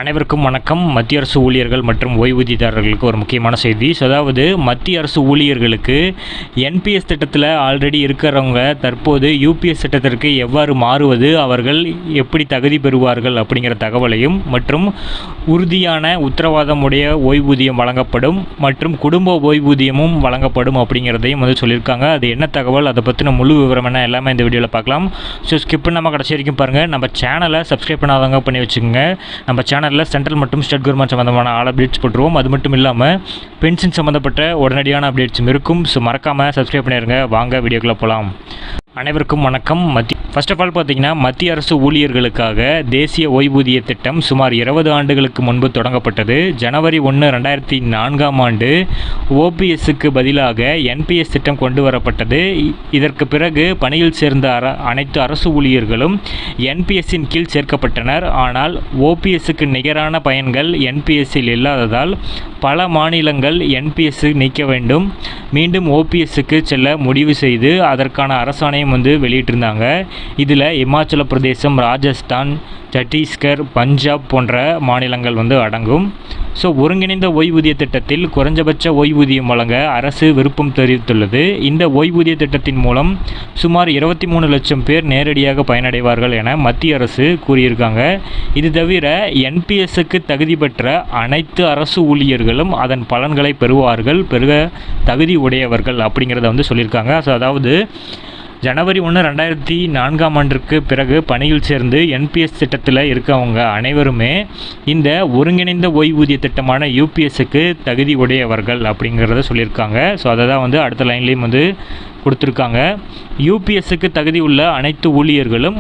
அனைவருக்கும் வணக்கம். மத்திய அரசு ஊழியர்கள் மற்றும் ஓய்வூதியதாரர்களுக்கு ஒரு முக்கியமான செய்தி. அதாவது மத்திய அரசு ஊழியர்களுக்கு என்பிஎஸ் திட்டத்தில் ஆல்ரெடி இருக்கிறவங்க தற்போது யூபிஎஸ் திட்டத்திற்கு எவ்வாறு மாறுவது, அவர்கள் எப்படி தகுதி பெறுவார்கள் அப்படிங்கிற தகவலையும், மற்றும் உறுதியான உத்தரவாதமுடைய ஓய்வூதியம் வழங்கப்படும் மற்றும் குடும்ப ஓய்வூதியமும் வழங்கப்படும் அப்படிங்கிறதையும் சொல்லியிருக்காங்க. அது என்ன தகவல், அதை பற்றின முழு விவரம் என்ன, எல்லாமே இந்த வீடியோவில் பார்க்கலாம். ஸ்கிப் பண்ணாமல் கடைசி வரைக்கும் பாருங்கள். நம்ம சேனலை சப்ஸ்கிரைப் பண்ணாதவங்க பண்ணி வச்சுக்கோங்க. நம்ம சேனலில் சென்ட்ரல் மற்றும் ஸ்டேட் கவர்மெண்ட் சம்மந்தமான ஆல் அப்டேட்ஸ் போட்டுருவோம். அது மட்டும் இல்லாமல் பென்ஷன் சம்மந்தப்பட்ட உடனடியான அப்டேட்ஸும் இருக்கும். மறக்காமல் சப்ஸ்கிரைப் பண்ணிடுங்க. வாங்க வீடியோக்குள்ளே போகலாம். அனைவருக்கும் வணக்கம். ஃபர்ஸ்ட் ஆஃப் ஆல் பார்த்தீங்கன்னா, மத்திய அரசு ஊழியர்களுக்காக தேசிய ஓய்வூதிய திட்டம் சுமார் 20 ஆண்டுகளுக்கு முன்பு தொடங்கப்பட்டது. ஜனவரி 1, 2004 ஓபிஎஸ்க்கு பதிலாக என்பிஎஸ் திட்டம் கொண்டு வரப்பட்டது. இதற்கு பிறகு பணியில் சேர்ந்த அனைத்து அரசு ஊழியர்களும் என்பிஎஸ்ஸின் கீழ் சேர்க்கப்பட்டனர். ஆனால் ஓபிஎஸ்க்கு நிகரான பயன்கள் என்பிஎஸ்ஸில் இல்லாததால் பல மாநிலங்கள் என்பிஎஸ் நீக்க வேண்டும், மீண்டும் ஓபிஎஸ்க்கு செல்ல முடிவு செய்து அதற்கான அரசாணையும் வெளியிட்டிருந்தாங்க. இதில் இமாச்சல பிரதேசம், ராஜஸ்தான், சத்தீஸ்கர், பஞ்சாப் போன்ற மாநிலங்கள் அடங்கும். ஒருங்கிணைந்த ஓய்வூதிய திட்டத்தில் குறைஞ்சபட்ச ஓய்வூதியம் வழங்க அரசு விருப்பம் தெரிவித்துள்ளது. இந்த ஓய்வூதிய திட்டத்தின் மூலம் சுமார் 23 லட்சம் பேர் நேரடியாக பயனடைவார்கள் என மத்திய அரசு கூறியிருக்காங்க. இது தவிர என்பிஎஸ்க்கு தகுதி பெற்ற அனைத்து அரசு ஊழியர்களும் அதன் பலன்களை பெறுவார்கள், பெருக தகுதி உடையவர்கள் அப்படிங்கிறத சொல்லியிருக்காங்க. அதாவது ஜனவரி 1, 2004 பிறகு பணியில் சேர்ந்து என்பிஎஸ் திட்டத்தில் இருக்கவங்க அனைவருமே இந்த ஒருங்கிணைந்த ஓய்வூதிய திட்டமான யூபிஎஸ்க்கு தகுதி உடையவர்கள் அப்படிங்கிறத சொல்லியிருக்காங்க. அதை தான் அடுத்த லைன்லேயும் கொடுத்துருக்காங்க. யூபிஎஸ்க்கு தகுதி உள்ள அனைத்து ஊழியர்களும்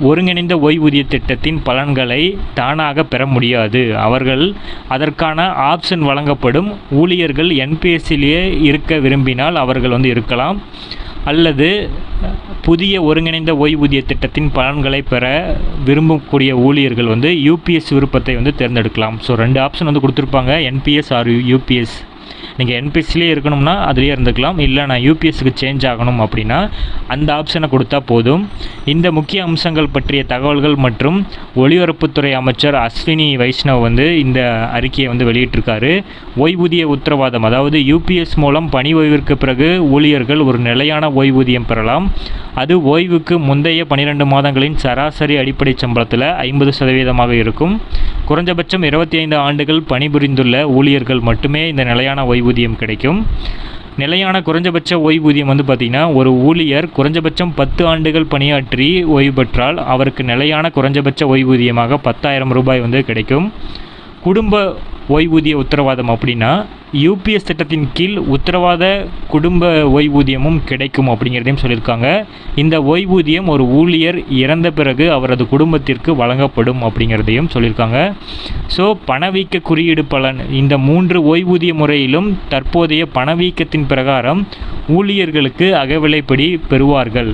ஒருங்கிணைந்த ஓய்வூதிய திட்டத்தின் பலன்களை தானாக பெற முடியாது. அவர்கள் அதற்கான ஆப்ஷன் வழங்கப்படும். ஊழியர்கள் என்பிஎஸ்சிலேயே இருக்க விரும்பினால் அவர்கள் இருக்கலாம், அல்லது புதிய ஒருங்கிணைந்த ஓய்வூதிய திட்டத்தின் பலன்களை பெற விரும்பக்கூடிய ஊழியர்கள் யூபிஎஸ் விருப்பத்தை தேர்ந்தெடுக்கலாம். 2 ஆப்ஷன் கொடுத்துருப்பாங்க, என்பிஎஸ் ஆர் யூபிஎஸ். நீங்கள் என்பிஎஸ்லேயே இருக்கணும்னா அதுலேயே இருந்துக்கலாம், இல்லை நான் யூபிஎஸ்க்கு சேஞ்ச் ஆகணும் அப்படின்னா அந்த ஆப்ஷனை கொடுத்தா போதும். இந்த முக்கிய அம்சங்கள் பற்றிய தகவல்கள் மற்றும் ஒலிபரப்புத்துறை அமைச்சர் அஸ்வினி வைஷ்ணவ் இந்த அறிக்கையை வெளியிட்டிருக்காரு. ஓய்வூதிய உத்தரவாதம், அதாவது யூபிஎஸ் மூலம் பணி ஓய்விற்கு பிறகு ஊழியர்கள் ஒரு நிலையான ஓய்வூதியம் பெறலாம். அது ஓய்வுக்கு முந்தைய 12 மாதங்களின் சராசரி அடிப்படை சம்பளத்தில் 50% இருக்கும். குறைஞ்சபட்சம் 25 ஆண்டுகள் பணிபுரிந்துள்ள ஊழியர்கள் மட்டுமே இந்த நிலையான ஓய்வூதியம் கிடைக்கும். நிலையான குறைஞ்சபட்ச ஓய்வூதியம் பார்த்திங்கன்னா, ஒரு ஊழியர் குறைஞ்சபட்சம் 10 ஆண்டுகள் பணியாற்றி ஓய்வு பெற்றால் அவருக்கு நிலையான குறைஞ்சபட்ச ஓய்வூதியமாக 10,000 ரூபாய் கிடைக்கும். குடும்ப ஓய்வூதிய உத்தரவாதம் அப்படின்னா, யூபிஎஸ் திட்டத்தின் கீழ் உத்தரவாத குடும்ப ஓய்வூதியமும் கிடைக்கும் அப்படிங்கிறதையும் சொல்லியிருக்காங்க. இந்த ஓய்வூதியம் ஒரு ஊழியர் இறந்த பிறகு அவரது குடும்பத்திற்கு வழங்கப்படும் அப்படிங்கிறதையும் சொல்லியிருக்காங்க. பணவீக்க குறியீடு பலன், இந்த 3 ஓய்வூதிய முறையிலும் தற்போதைய பணவீக்கத்தின் பிரகாரம் ஊழியர்களுக்கு அகவிலைப்படி பெறுவார்கள்.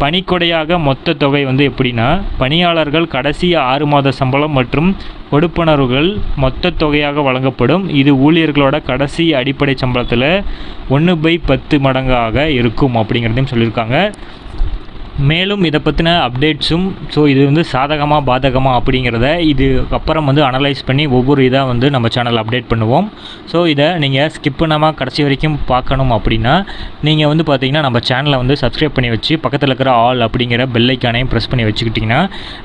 பணிக்கொடையாக மொத்த தொகை எப்படின்னா, பணியாளர்கள் கடைசி 6 மாத சம்பளம் மற்றும் கொடுப்பனர்கள் மொத்த தொகையாக வழங்கப்படும். இது ஊழியர்களோட கடைசி அடிப்படை சம்பளத்தில் 1/10 மடங்காக இருக்கும் அப்படிங்கிறதையும் சொல்லியிருக்காங்க. மேலும் இதை பற்றின அப்டேட்ஸும், இது சாதகமாக பாதகமாக அப்படிங்கிறத இதுக்கப்புறம் அனலைஸ் பண்ணி ஒவ்வொரு இதாக நம்ம சேனலில் அப்டேட் பண்ணுவோம். இதை நீங்கள் ஸ்கிப் பண்ணாமல் கடைசி வரைக்கும் பார்க்கணும் அப்படின்னா நீங்கள் பார்த்தீங்கன்னா நம்ம சேனலை சப்ஸ்கிரைப் பண்ணி வச்சு பக்கத்தில் இருக்கிற ஆல் அப்படிங்கிற பெல் ஐக்கானையும் ப்ரெஸ் பண்ணி வச்சுக்கிட்டிங்கன்னா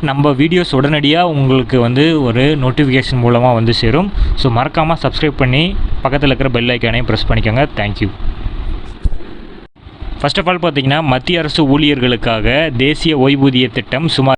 நம்ம வீடியோஸ் உடனடியாக உங்களுக்கு ஒரு நோட்டிஃபிகேஷன் மூலமாக சேரும். மறக்காமல் சப்ஸ்கிரைப் பண்ணி பக்கத்தில் இருக்கிற பெல் ஐக்கானையும் ப்ரெஸ் பண்ணிக்கோங்க. தேங்க்யூ. ஃபர்ஸ்ட் ஆஃப் ஆல் பார்த்தீங்கன்னா, மத்திய அரசு ஊழியர்களுக்காக தேசிய ஓய்வூதிய திட்டம் சுமார்